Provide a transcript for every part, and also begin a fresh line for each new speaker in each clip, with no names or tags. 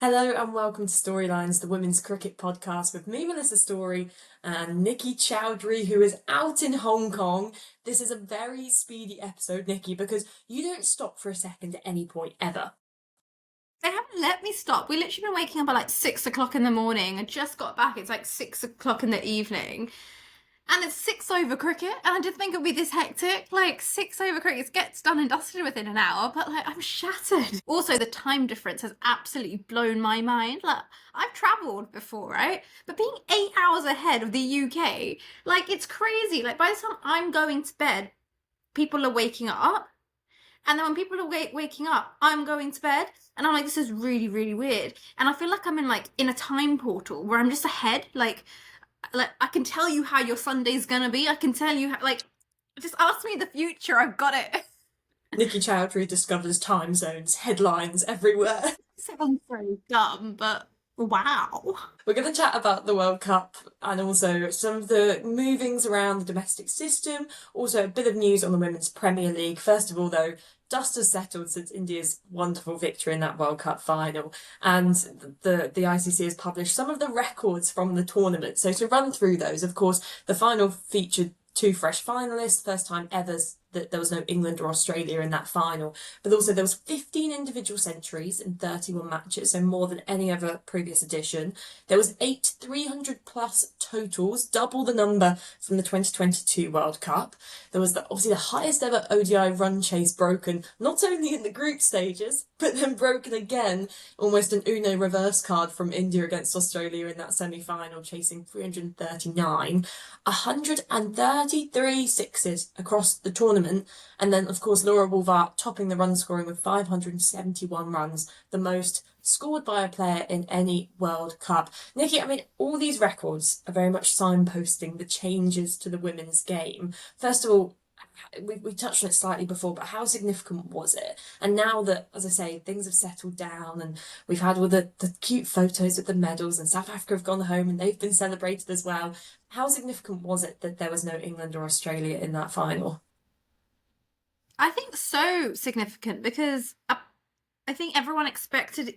Hello and welcome to Storylines, the women's cricket podcast with me, Melissa Story, and Nikki Chowdhury, who is out in Hong Kong. This is a very speedy episode, Nikki, because you don't stop for a second at any point ever.
They haven't let me stop. We literally been waking up at like 6 o'clock in the morning. I just got back. It's like 6 o'clock in the evening. And it's six over cricket. And I didn't think it'd be this hectic. Like six over cricket gets done and dusted within an hour, but like I'm shattered. Also, the time difference has absolutely blown my mind. Like I've travelled before, right? But being 8 hours ahead of the UK, like it's crazy. Like by the time I'm going to bed, people are waking up. And then when people are waking up, I'm going to bed, and I'm like, this is really, really weird. And I feel like I'm in a time portal where I'm just ahead. Like I can tell you how your Sunday's gonna be. I can tell you how, like, just ask me the future. I've got it.
Nikki Chowdhury discovers time zones, headlines everywhere.
Sounds so dumb, but wow.
We're going to chat about the World Cup and also some of the movings around the domestic system, also a bit of news on the Women's Premier League. First of all, though, dust has settled since India's wonderful victory in that World Cup final, and the ICC has published some of the records from the tournament. So to run through those, of course, the final featured two fresh finalists, first time ever that there was no England or Australia in that final, but also there was 15 individual centuries in 31 matches, so more than any other previous edition. There was 300 plus totals, double the number from the 2022 World Cup. There was obviously the highest ever ODI run chase broken, not only in the group stages, but then broken again, almost an Uno reverse card from India against Australia in that semi-final, chasing 339, 133 sixes across the tournament, and then of course Laura Wolvaert topping the run scoring with 571 runs, the most scored by a player in any World Cup. Nikki, I mean, all these records are very much signposting the changes to the women's game. First of all, we touched on it slightly before, but how significant was it? And now that, as I say, things have settled down and we've had all the cute photos with the medals and South Africa have gone home and they've been celebrated as well, how significant was it that there was no England or Australia in that final?
I think so significant because I think everyone expected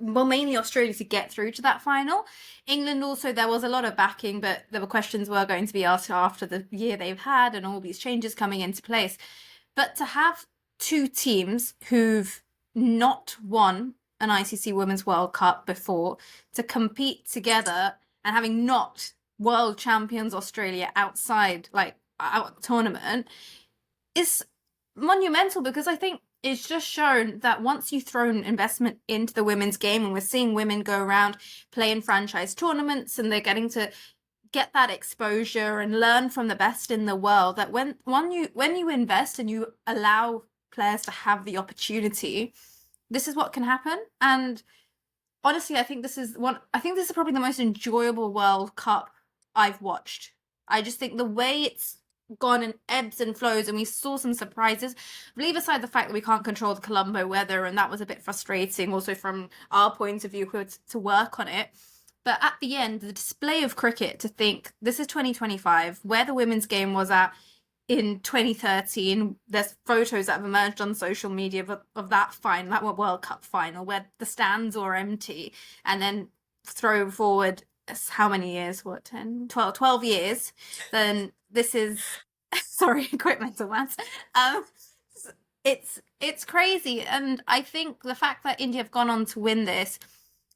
mainly Australia to get through to that final. England also, there was a lot of backing, but there were questions were going to be asked after the year they've had and all these changes coming into place. But to have two teams who've not won an ICC Women's World Cup before to compete together and having not world champions Australia outside, like, out tournament is monumental because I think it's just shown that once you've thrown investment into the women's game, and we're seeing women go around playing franchise tournaments and they're getting to get that exposure and learn from the best in the world, that when you invest and you allow players to have the opportunity, this is what can happen. And honestly, I think this is probably the most enjoyable World Cup I've watched. I just think the way it's gone in ebbs and flows, and we saw some surprises. Leave aside the fact that we can't control the Colombo weather, and that was a bit frustrating also from our point of view to work on it. But at the end, the display of cricket, to think this is 2025, where the women's game was at in 2013, there's photos that have emerged on social media of that final, that World Cup final, where the stands are empty, and then throw forward how many years? What, 10, 12 years? Then this is, sorry, quick mental maths. Um, it's crazy, and I think the fact that India have gone on to win this,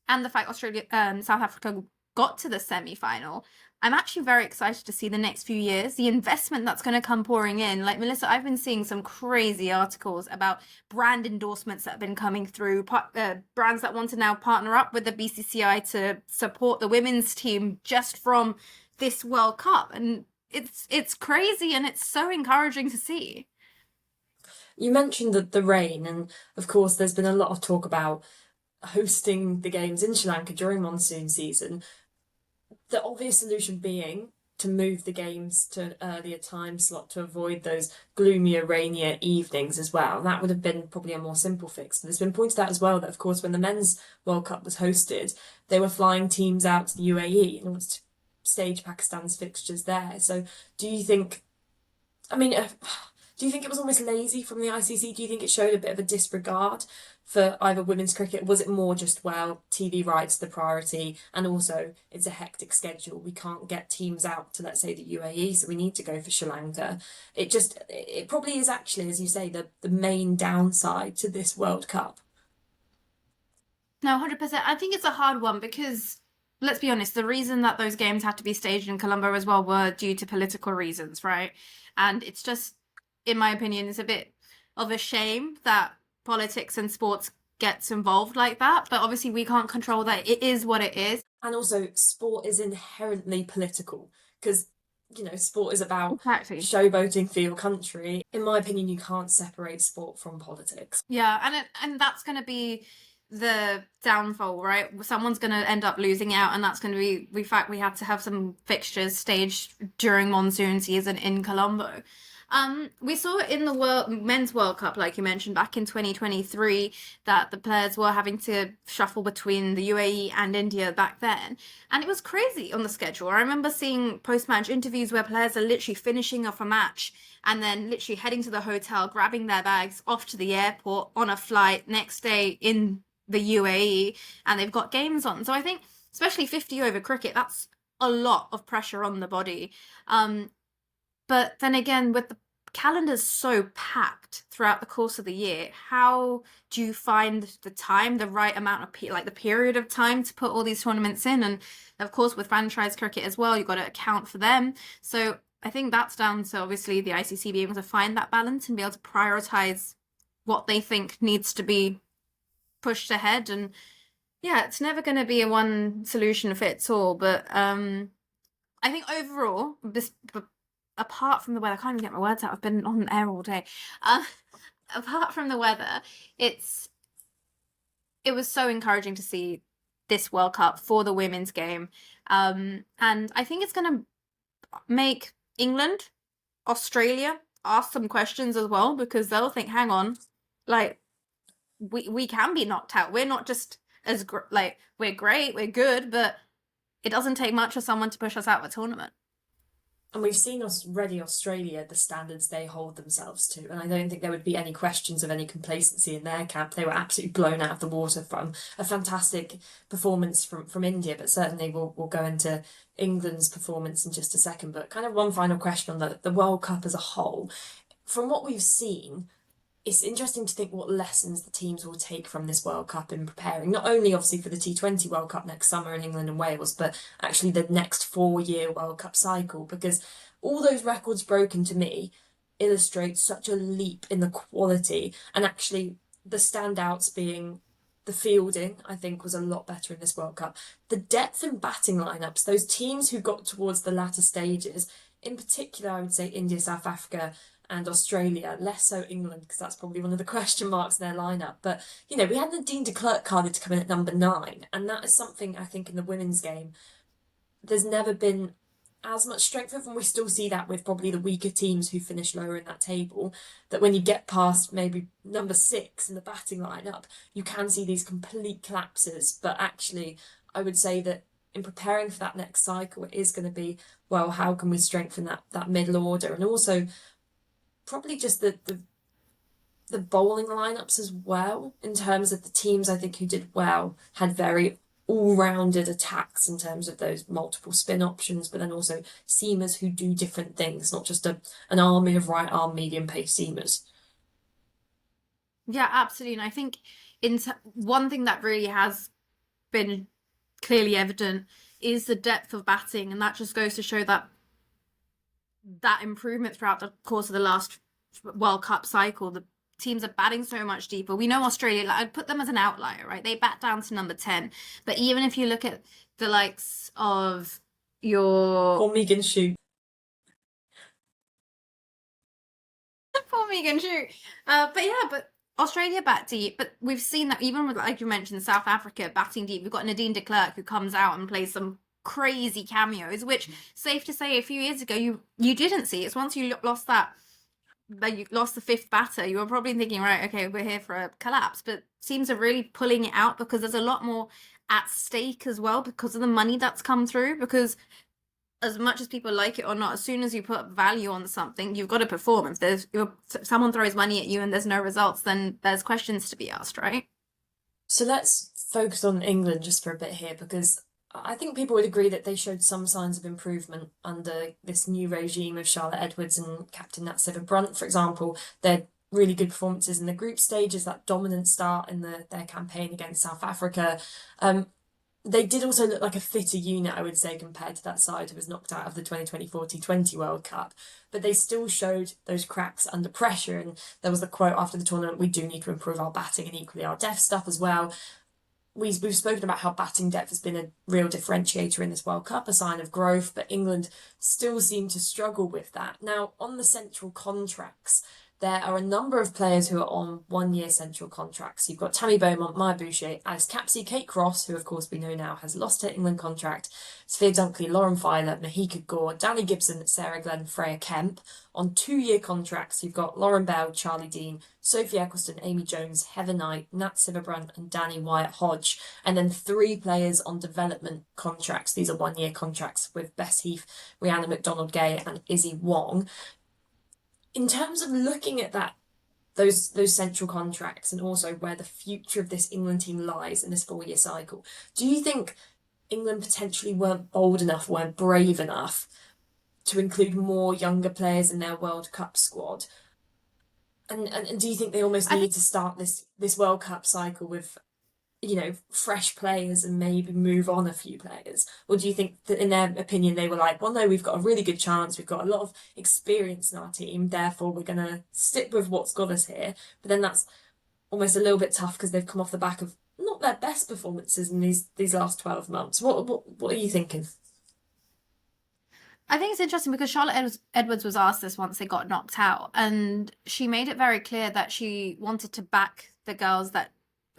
and the fact Australia, South Africa got to the semi-final, I'm actually very excited to see the next few years, the investment that's going to come pouring in. Like, Melissa, I've been seeing some crazy articles about brand endorsements that have been coming through, brands that want to now partner up with the BCCI to support the women's team just from this World Cup. And it's crazy, and it's so encouraging to see.
You mentioned the rain, and of course, there's been a lot of talk about hosting the games in Sri Lanka during monsoon season. The obvious solution being to move the games to an earlier time slot to avoid those gloomier, rainier evenings as well. That would have been probably a more simple fix. But it's been pointed out as well that, of course, when the Men's World Cup was hosted, they were flying teams out to the UAE in order to stage Pakistan's fixtures there. So do you think, I mean, do you think it was almost lazy from the ICC? Do you think it showed a bit of a disregard for either women's cricket? Was it more just, well, TV rights the priority, and also it's a hectic schedule. We can't get teams out to, let's say, the UAE, so we need to go for Sri Lanka. It probably is actually, as you say, the main downside to this World Cup.
No, 100%. I think it's a hard one because, let's be honest, the reason that those games had to be staged in Colombo as well were due to political reasons, right? And it's just, in my opinion, it's a bit of a shame that politics and sports gets involved like that. But obviously, we can't control that. It is what it is.
And also, sport is inherently political because, sport is about
Exactly.
showboating for your country. In my opinion, you can't separate sport from politics.
Yeah, and that's going to be the downfall, right? Someone's going to end up losing out, and that's going to be. In fact, we had to have some fixtures staged during monsoon season in Colombo. We saw in the men's World Cup, like you mentioned, back in 2023, that the players were having to shuffle between the UAE and India back then, and it was crazy on the schedule. I remember seeing post-match interviews where players are literally finishing off a match and then literally heading to the hotel, grabbing their bags, off to the airport on a flight next day in the UAE, and they've got games on. So I think, especially 50 over cricket, that's a lot of pressure on the body. But then again, with the calendars so packed throughout the course of the year, how do you find the time, the right amount of like the period of time to put all these tournaments in? And of course, with franchise cricket as well, you've got to account for them. So I think that's down to obviously the ICC being able to find that balance and be able to prioritize what they think needs to be pushed ahead. And yeah, it's never going to be a one solution fits all. But I think overall, this apart from the weather, I can't even get my words out. I've been on air all day. Apart from the weather, it was so encouraging to see this World Cup for the women's game. And I think it's going to make England, Australia ask some questions as well, because they'll think, hang on, like, we can be knocked out. We're not just as, we're great, we're good, but it doesn't take much for someone to push us out of a tournament.
And we've seen already Australia, the standards they hold themselves to. And I don't think there would be any questions of any complacency in their camp. They were absolutely blown out of the water from a fantastic performance from India, but certainly we'll go into England's performance in just a second. But kind of one final question on the World Cup as a whole. From what we've seen, it's interesting to think what lessons the teams will take from this World Cup in preparing, not only obviously for the T20 World Cup next summer in England and Wales, but actually the next 4-year World Cup cycle, because all those records broken to me illustrate such a leap in the quality, and actually the standouts being the fielding, I think, was a lot better in this World Cup. The depth in batting lineups, those teams who got towards the latter stages, in particular, I would say India, South Africa, and Australia, less so England, because that's probably one of the question marks in their lineup. But, we had Nadine de Klerk carded to come in at number 9, and that is something I think in the women's game, there's never been as much strength of, and we still see that with probably the weaker teams who finish lower in that table, that when you get past maybe number 6 in the batting lineup, you can see these complete collapses. But actually, I would say that in preparing for that next cycle, it is going to be, well, how can we strengthen that middle order? And also probably just the bowling lineups as well, in terms of the teams I think who did well had very all-rounded attacks in terms of those multiple spin options, but then also seamers who do different things, not just an army of right arm medium pace seamers.
Yeah, absolutely. And I think one thing that really has been clearly evident is the depth of batting, and that just goes to show that improvement throughout the course of the last World Cup cycle. The teams are batting so much deeper. We know Australia, I'd put them as an outlier, right? They bat down to number 10. But even if you look at the likes of
Or Megan Shute.
Poor Megan Shute. But Australia bat deep. But we've seen that even with, like you mentioned, South Africa batting deep. We've got Nadine de Klerk who comes out and plays some crazy cameos, which, safe to say, a few years ago you didn't see. It's once you lost you lost the 5th batter, you were probably thinking, right, okay, we're here for a collapse. But teams are really pulling it out because there's a lot more at stake as well because of the money that's come through. Because as much as people like it or not, as soon as you put value on something, you've got to perform. If someone throws money at you and there's no results, then there's questions to be asked, right?
So let's focus on England just for a bit here because I think people would agree that they showed some signs of improvement under this new regime of Charlotte Edwards and Captain Nat Brunt, for example. Their really good performances in the group stages, that dominant start in their campaign against South Africa. Um, they did also look like a fitter unit, I would say, compared to that side who was knocked out of the 2024 T20 World Cup. But they still showed those cracks under pressure. And there was the quote after the tournament, we do need to improve our batting and equally our def stuff as well. We've spoken about how batting depth has been a real differentiator in this World Cup, a sign of growth, but England still seem to struggle with that. Now, on the central contracts, there are a number of players who are on 1 year central contracts. You've got Tammy Beaumont, Maya Boucher, Alice Capsey, Kate Cross, who of course we know now has lost her England contract, Sophia Dunkley, Lauren Filer, Mahika Gore, Danny Gibson, Sarah Glenn, Freya Kemp. On 2 year contracts, you've got Lauren Bell, Charlie Dean, Sophie Eccleston, Amy Jones, Heather Knight, Nat Sciver-Brunt, and Danny Wyatt-Hodge. And then 3 players on development contracts. These are 1 year contracts with Bess Heath, Rhiannon McDonald-Gay, and Izzy Wong. In terms of looking at those central contracts and also where the future of this England team lies in this 4 year cycle, do you think England potentially weren't bold enough, weren't brave enough to include more younger players in their World Cup squad? And do you think they almost
I think
need to start this World Cup cycle with, fresh players and maybe move on a few players? Or do you think that in their opinion they were like, well, no, we've got a really good chance, we've got a lot of experience in our team, therefore we're gonna stick with what's got us here. But then that's almost a little bit tough because they've come off the back of not their best performances in these last 12 months. What are you thinking?
I think it's interesting because Edwards was asked this once they got knocked out, and she made it very clear that she wanted to back the girls that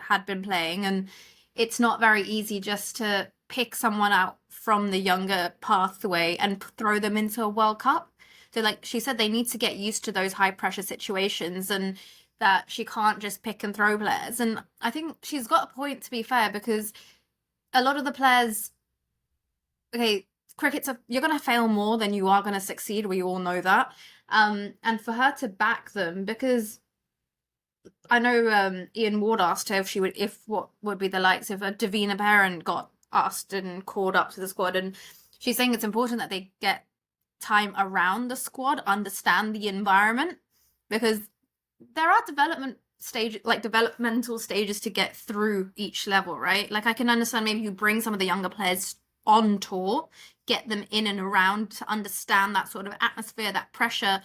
had been playing, and it's not very easy just to pick someone out from the younger pathway and throw them into a World Cup. So, like she said, they need to get used to those high pressure situations, and that she can't just pick and throw players. And I think she's got a point, to be fair, because a lot of the players, okay, you're going to fail more than you are going to succeed. We all know that. And for her to back them, because I know Ian Ward asked her if what would be the likes if a Davina Perrin got asked and called up to the squad, and she's saying it's important that they get time around the squad, understand the environment, because there are developmental stages to get through each level, right? Like I can understand maybe you bring some of the younger players on tour, get them in and around to understand that sort of atmosphere, that pressure.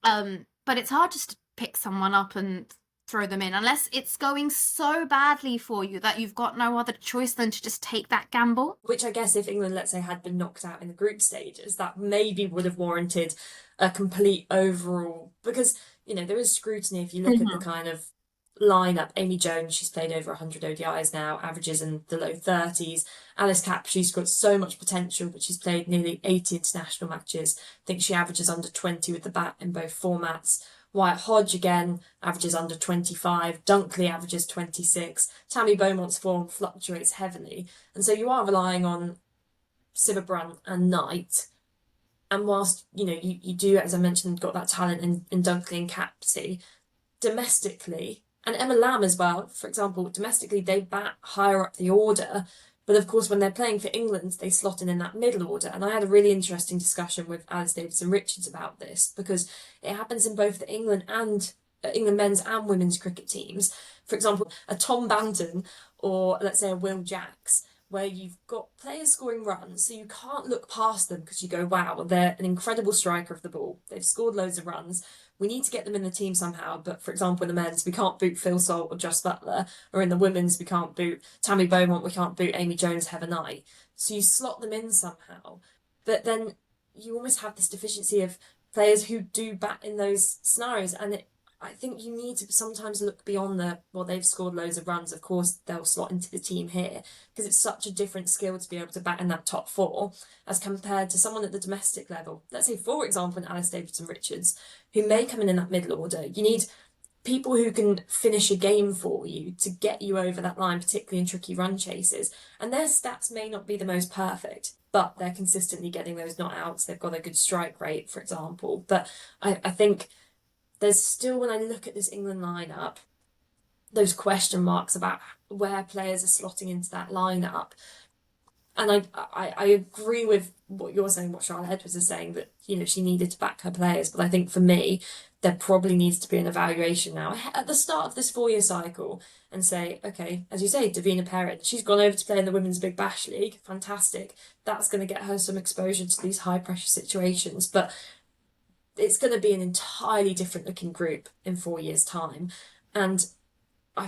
But it's hard just to pick someone up and throw them in unless it's going so badly for you that you've got no other choice than to just take that gamble.
Which I guess if England, let's say, had been knocked out in the group stages, that maybe would have warranted a complete overall, because there is scrutiny if you look at the kind of lineup. Amy Jones, she's played over 100 ODIs now, averages in the low 30s. Alice Capp, she's got so much potential, but she's played nearly 80 international matches. I think she averages under 20 with the bat in both formats. Wyatt-Hodge, again, averages under 25. Dunkley averages 26. Tammy Beaumont's form fluctuates heavily. And so you are relying on Sciver-Brunt and Knight. And whilst, you do, as I mentioned, got that talent in Dunkley and Capsey, domestically, and Emma Lamb as well, for example, domestically, they bat higher up the order. But of course, when they're playing for England, they slot in that middle order. And I had a really interesting discussion with Alice Davidson-Richards about this because it happens in both the England men's and women's cricket teams. For example, a Tom Banton or let's say a Will Jacks, where you've got players scoring runs, so you can't look past them because you go, wow, they're an incredible striker of the ball. They've scored loads of runs. We need to get them in the team somehow. But for example, in the men's, we can't boot Phil Salt or Just Butler. Or in the women's, we can't boot Tammy Beaumont, we can't boot Amy Jones, Heather Knight. So you slot them in somehow. But then you almost have this deficiency of players who do bat in those scenarios. And I think you need to sometimes look beyond they've scored loads of runs. Of course, they'll slot into the team here because it's such a different skill to be able to bat in that top 4 as compared to someone at the domestic level. Let's say, for example, an Alice Davidson-Richards, who may come in that middle order. You need people who can finish a game for you to get you over that line, particularly in tricky run chases. And their stats may not be the most perfect, but they're consistently getting those not outs. They've got a good strike rate, for example. But I think there's still, when I look at this England lineup, those question marks about where players are slotting into that lineup. And I agree with what you're saying, what Charlotte Edwards is saying, that she needed to back her players. But I think for me, there probably needs to be an evaluation now at the start of this 4 year cycle and say, okay, as you say, Davina Perrin, she's gone over to play in the Women's Big Bash League. Fantastic. That's going to get her some exposure to these high pressure situations. But it's going to be an entirely different looking group in 4 years' time. And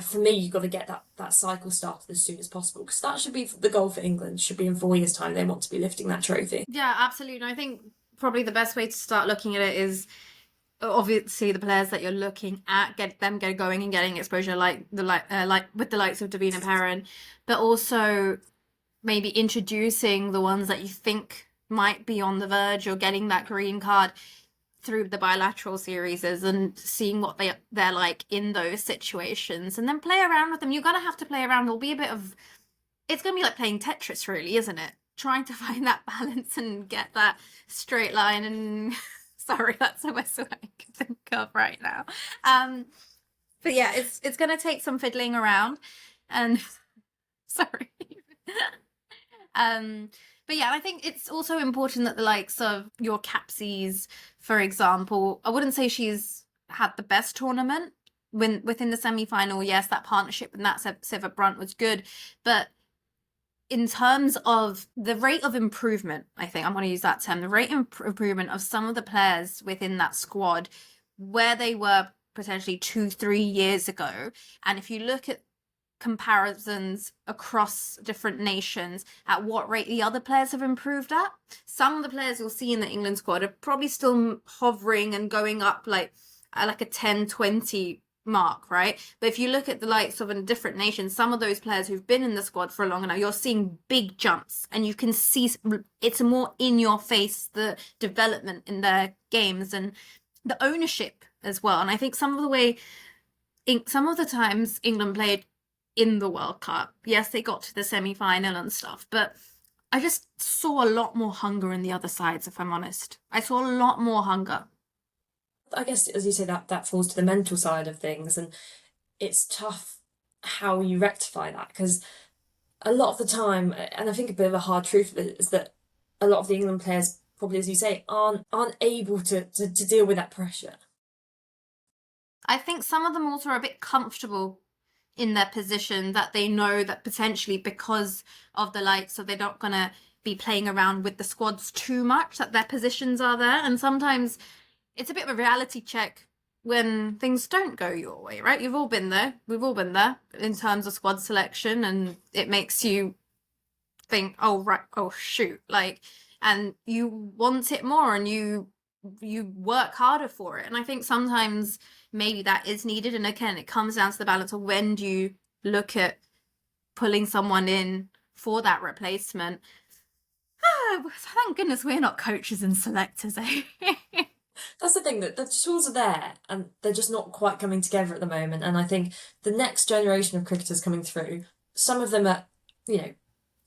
for me, you've got to get that cycle started as soon as possible, because that should be the goal for England. Should be in 4 years' time. They want to be lifting that trophy.
Yeah, absolutely. I think probably the best way to start looking at it is obviously the players that you're looking at, get going and getting exposure, like with the likes of Davina Perrin, but also maybe introducing the ones that you think might be on the verge or getting that green card through the bilateral series and seeing what they're like in those situations, and then play around with them. You're gonna have to play around. There'll be a bit of, it's gonna be like playing Tetris, really, isn't it? Trying to find that balance and get that straight line. And sorry, that's the best way I can think of right now. But yeah, it's gonna take some fiddling around, and sorry. But yeah, I think it's also important that the likes of your Capsies, for example, I wouldn't say she's had the best tournament within the semi-final. Yes, that partnership with Nat Siva Brunt was good, but in terms of the rate of improvement, I think I'm going to use that term, the rate of improvement of some of the players within that squad, where they were potentially 2-3 years ago, and if you look at comparisons across different nations at what rate the other players have improved at, some of the players you'll see in the England squad are probably still hovering and going up like a 10-20 mark, right? But if you look at the likes of a different nation, some of those players who've been in the squad for long now, you're seeing big jumps, and you can see it's more in your face, the development in their games and the ownership as well. And I think some of the times England played in the World Cup, yes, they got to the semi-final and stuff, but I just saw a lot more hunger in the other sides, if I'm honest. I saw a lot more hunger.
I guess, as you say, that falls to the mental side of things, and it's tough how you rectify that, because a lot of the time, and I think a bit of a hard truth is that a lot of the England players, probably as you say, aren't able to deal with that pressure.
I think some of them also are a bit comfortable in their position, that they know that potentially because of the likes, so they're not going to be playing around with the squads too much, that their positions are there. And sometimes it's a bit of a reality check when things don't go your way, right? You've all been there. We've all been there in terms of squad selection, and it makes you think, oh, right, oh, shoot, like, and you want it more, and you work harder for it. And I think sometimes maybe that is needed. And again, it comes down to the balance of when do you look at pulling someone in for that replacement. Thank goodness we're not coaches and selectors, eh?
That's the thing, that the tools are there and they're just not quite coming together at the moment. And I think the next generation of cricketers coming through, some of them are,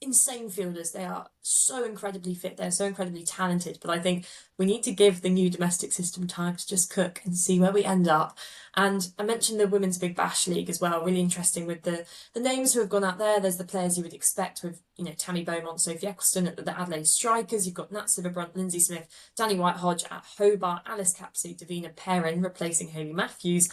insane fielders. They are so incredibly fit. They're so incredibly talented. But I think we need to give the new domestic system time to just cook and see where we end up. And I mentioned the Women's Big Bash League as well. Really interesting with the names who have gone out there. There's the players you would expect with, Tammy Beaumont, Sophie Eccleston at the Adelaide Strikers. You've got Nat Siva Brunt, Lindsay Smith, Danny White-Hodge at Hobart, Alice Capsey, Davina Perrin replacing Hayley Matthews,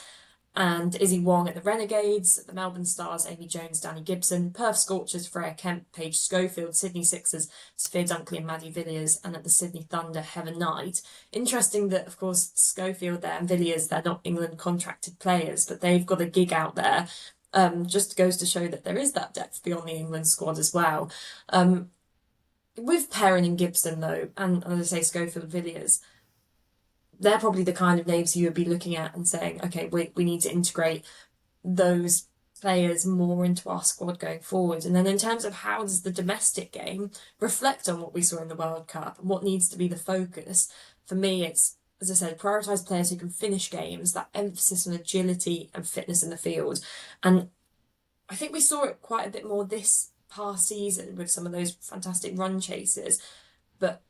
and Izzy Wong at the Renegades, the Melbourne Stars, Amy Jones, Danny Gibson, Perth Scorchers, Freya Kemp, Paige Schofield, Sydney Sixers, Sophia Dunkley and Maddie Villiers, and at the Sydney Thunder, Heather Knight. Interesting that, of course, Schofield there and Villiers, they're not England contracted players, but they've got a gig out there. Just goes to show that there is that depth beyond the England squad as well. With Perrin and Gibson, though, and as I say, Schofield, Villiers, they're probably the kind of names you would be looking at and saying, okay, we need to integrate those players more into our squad going forward. And then in terms of how does the domestic game reflect on what we saw in the World Cup and what needs to be the focus, for me, it's, as I said, prioritise players who can finish games, that emphasis on agility and fitness in the field. And I think we saw it quite a bit more this past season with some of those fantastic run chases, but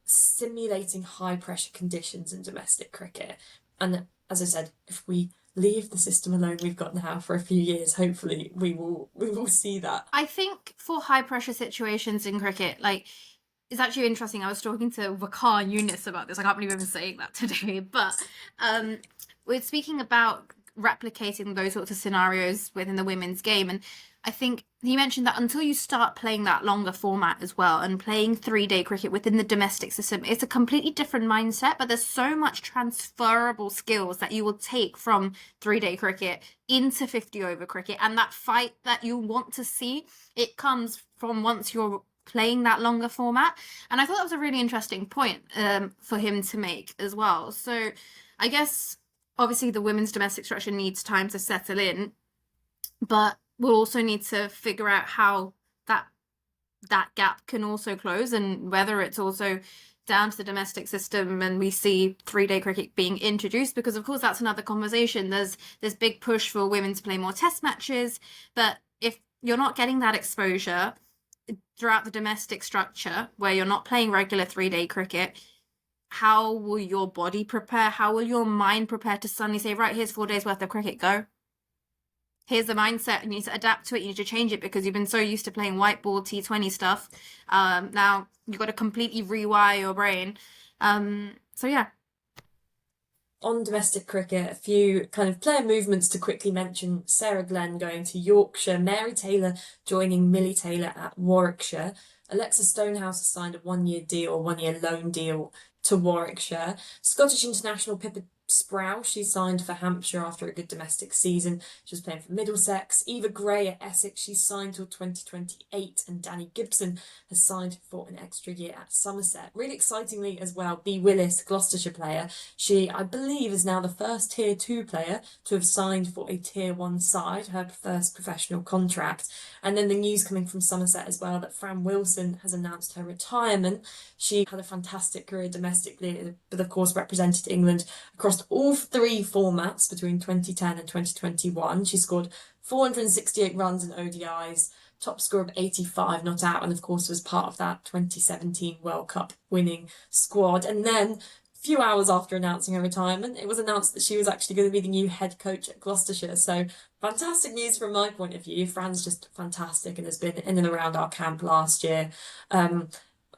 simulating high pressure conditions in domestic cricket. And as I said, if we leave the system alone we've got now for a few years. Hopefully, we will see that.
I think for high pressure situations in cricket, like it's actually interesting. I was talking to Wakar Yunus about this. I can't believe I'm saying that today, but um, we're speaking about replicating those sorts of scenarios within the women's game, and I think he mentioned that until you start playing that longer format as well and playing 3 day cricket within the domestic system, it's a completely different mindset. But there's so much transferable skills that you will take from 3 day cricket into 50 over cricket, and that fight that you want to see, it comes from once you're playing that longer format. And I thought that was a really interesting point for him to make as well. So I guess obviously the women's domestic structure needs time to settle in, but we'll also need to figure out how that gap can also close, and whether it's also down to the domestic system and we see 3 day cricket being introduced, because of course that's another conversation. There's this big push for women to play more test matches, but if you're not getting that exposure throughout the domestic structure where you're not playing regular 3 day cricket, how will your body prepare? How will your mind prepare to suddenly say, right, here's 4 days worth of cricket, go? Here's the mindset, and you need to adapt to it, you need to change it because you've been so used to playing white ball T20 stuff. Now you've got to completely rewire your brain. So yeah.
On domestic cricket, a few kind of player movements to quickly mention. Sarah Glenn going to Yorkshire, Mary Taylor joining Millie Taylor at Warwickshire. Alexa Stonehouse has signed a 1 year deal, 1 year loan deal to Warwickshire. Scottish international Pippa Sprouse, she signed for Hampshire after a good domestic season. She was playing for Middlesex. Eva Gray at Essex, she's signed till 2028. And Danny Gibson has signed for an extra year at Somerset. Really excitingly as well, Bea Willis, Gloucestershire player, she, I believe, is now the first Tier 2 player to have signed for a Tier 1 side, her first professional contract. And then the news coming from Somerset as well that Fran Wilson has announced her retirement. She had a fantastic career domestically, but of course represented England across all 3 formats between 2010 and 2021. She scored 468 runs in ODIs, top score of 85 not out, and of course was part of that 2017 World Cup winning squad. And then a few hours after announcing her retirement, it was announced that she was actually going to be the new head coach at Gloucestershire. So fantastic news from my point of view. Fran's just fantastic and has been in and around our camp last year.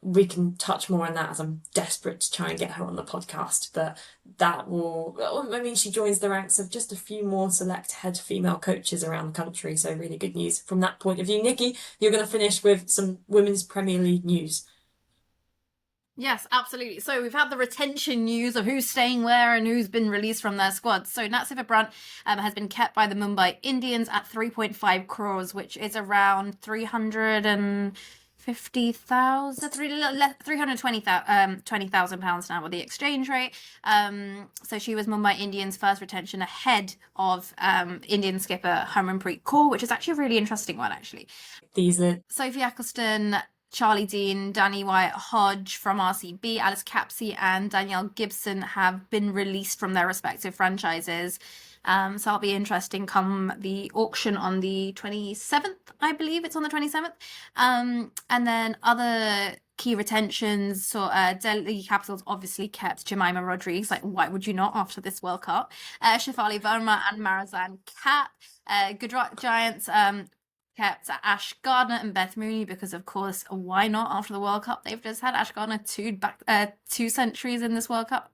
We can touch more on that as I'm desperate to try and get her on the podcast, but that will, I mean, she joins the ranks of just a few more select head female coaches around the country, so really good news from that point of view. Nikki, you're going to finish with some Women's Premier League news.
Yes, absolutely. So we've had the retention news of who's staying where and who's been released from their squads. So Nat Brandt has been kept by the Mumbai Indians at 3.5 crores, which is around 350,000, 320,000 pounds now with the exchange rate. So she was Mumbai Indians' first retention ahead of Indian skipper Harmanpreet Kaur, which is actually a really interesting one, actually.
These are
Sophie Eccleston, Charlie Dean, Danny Wyatt Hodge from RCB, Alice Capsey and Danielle Gibson have been released from their respective franchises. So it'll be interesting come the auction on the 27th, I believe it's on the 27th. And then other key retentions, so Delhi Capitals obviously kept Jemima Rodriguez, like why would you not after this World Cup? Shefali Verma and Marazan Kat. Gujarat Giants kept Ash Gardner and Beth Mooney because, of course, why not? After the World Cup, they've just had Ash Gardner 2 centuries in this World Cup.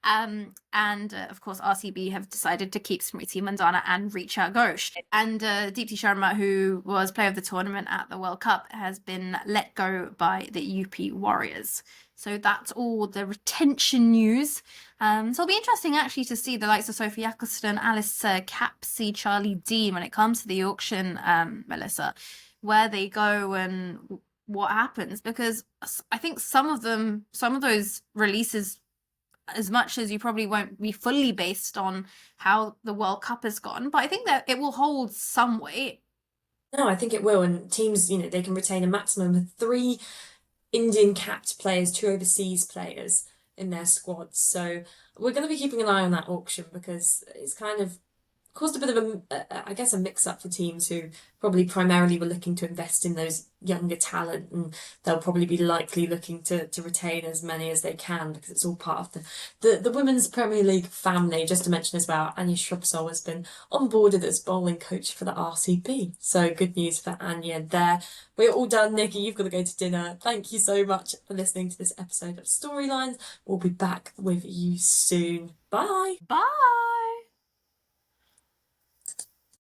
And of course, RCB have decided to keep Smriti Mandana and Richa Ghosh. And Deepti Sharma, who was player of the tournament at the World Cup, has been let go by the UP Warriors. So that's all the retention news. So it'll be interesting actually to see the likes of Sophie Eccleston, Alice Capsey, Charlie Dean when it comes to the auction, Melissa, where they go and what happens, because I think some of those releases, as much as you probably won't be fully based on how the World Cup has gone, but I think that it will hold some weight.
No, I think it will, and teams, they can retain a maximum of 3 Indian capped players, 2 overseas players in their squads. So we're going to be keeping an eye on that auction because it's kind of caused a bit of I guess, a mix-up for teams who probably primarily were looking to invest in those younger talent, and they'll probably be likely looking to retain as many as they can because it's all part of the Women's Premier League family. Just to mention as well, Anya Shrubsole has been onboarded as bowling coach for the RCB. So good news for Anya there. We're all done, Nikki. You've got to go to dinner. Thank you so much for listening to this episode of Storylines. We'll be back with you soon. Bye.
Bye.